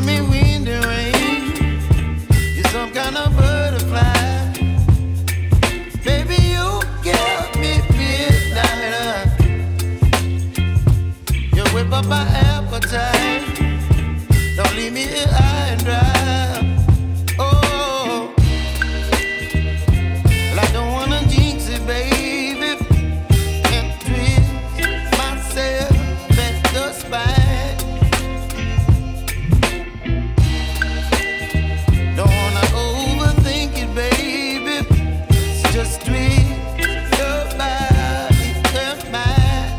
giving me wind and rain. You're some kind of butterfly. Baby, you give me midnight. You whip up my appetite. Don't leave me here high and dry. Oh, well, I don't wanna jinx it, baby, and twist myself at the spine. Don't wanna overthink it, baby. It's just twist your body and mine.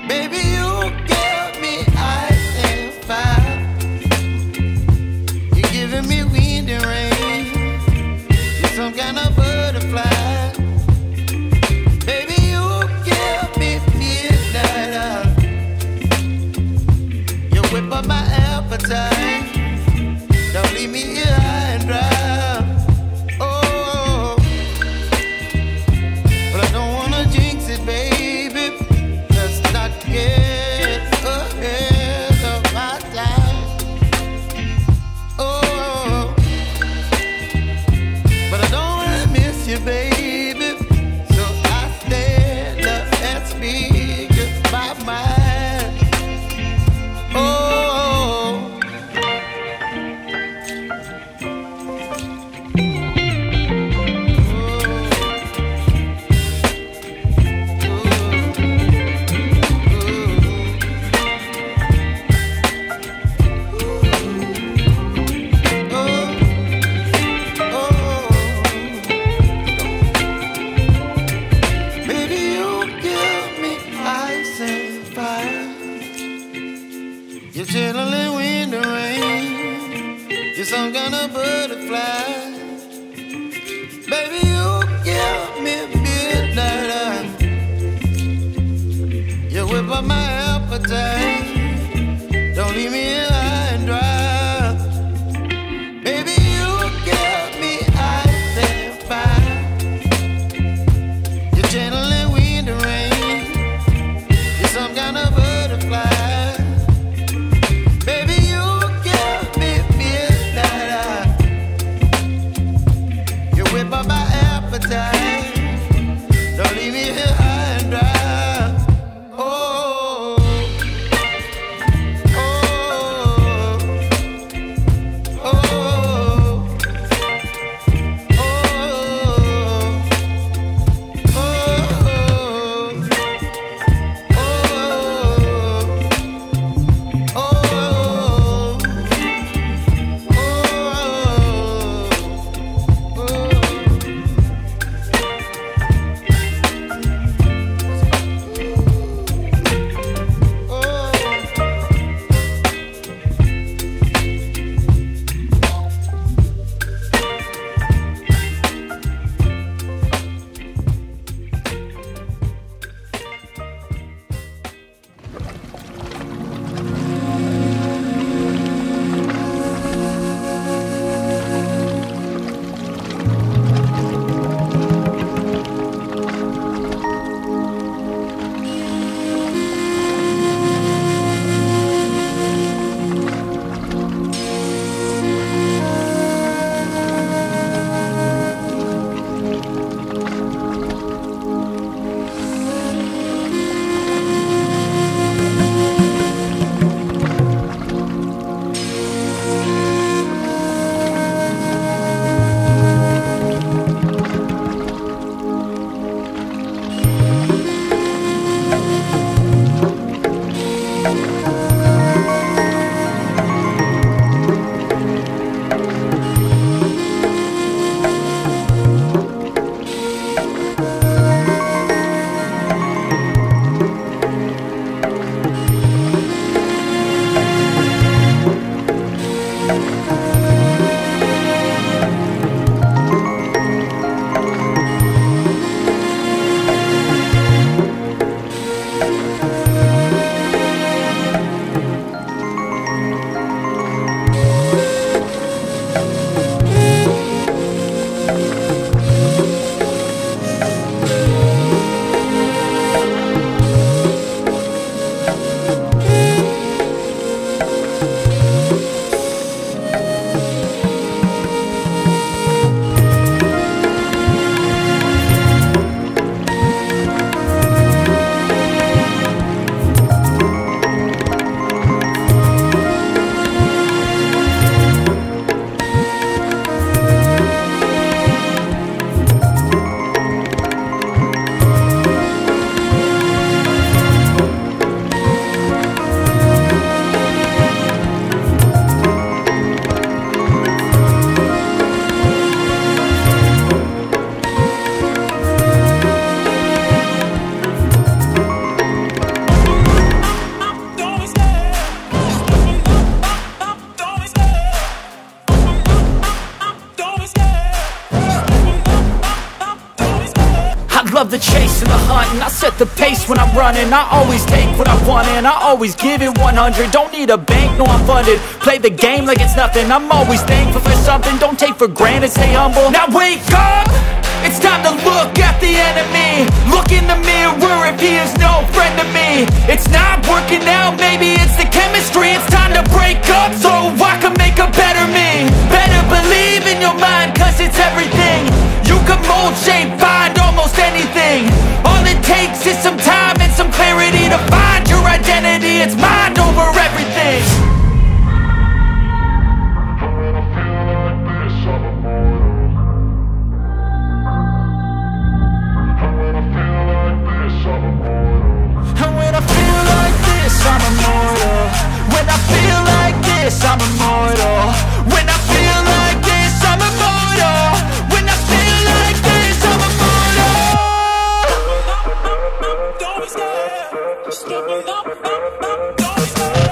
Baby, you give me ice and fire. You're giving me wind and rain. You're some kind of butterfly. Baby, you give me midnight. You whip up my appetite. Don't leave me here high and dry. Oh, but I don't wanna jinx it, baby. Let's not get ahead of my time. Oh, but I don't wanna miss you, baby. So I stand up and speak my mind. Oh. Baby, you give me ice and fire. You're chilling wind and rain. You're some kind of butterfly. Baby, you give me midnight. You whip up my appetite. Don't leave me here high and dry. Baby, you give me ice and fire. You're channeling wind and rain. You're some kind of butterfly. Baby, you give me midnight. You whip up my appetite. Don't leave me here high and dry. Oh, oh, love the chase and the hunt, and I set the pace when I'm running. I always take what I want and I always give it 100. Don't need a bank, no I'm funded. Play the game like it's nothing. I'm always thankful for something. Don't take for granted, stay humble. Now wake up! It's time to look at the enemy. Look in the mirror if he is no friend to me. It's not working out, maybe it's the chemistry. It's time to break up so I can make a better me. Better believe in your mind, cause it's everything. You can mold, shape, find almost anything. All it takes is some time and some clarity to find your identity. It's mind over everything. I'm immortal. When I feel like this, I'm immortal. When I feel like this, I'm immortal. When I feel like this, I'm immortal. Don't be scared. Just step it up. Don't be scared.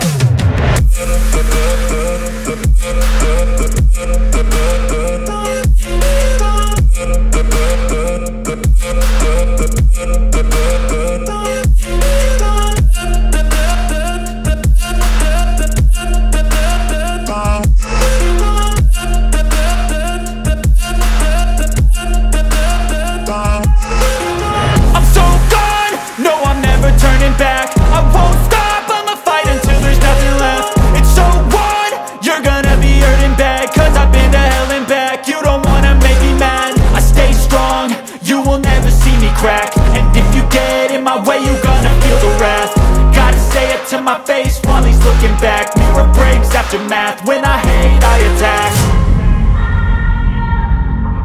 Crack. And if you get in my way, you gonna feel the wrath. Gotta say it to my face while he's looking back. Mirror breaks after math. When I hate, I attack.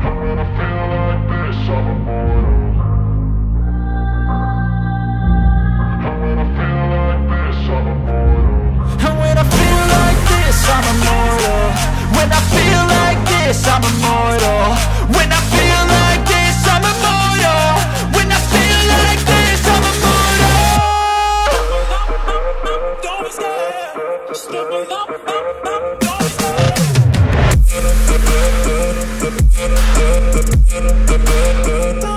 When I feel like this, I'm immortal. When I feel like this, I'm immortal. When I feel like this, I'm immortal. When I feel like this, I'm immortal. When I feel like this, I'm immortal. When I feel like this, I'm immortal. Don't be scared. Just step it up. Don't be scared.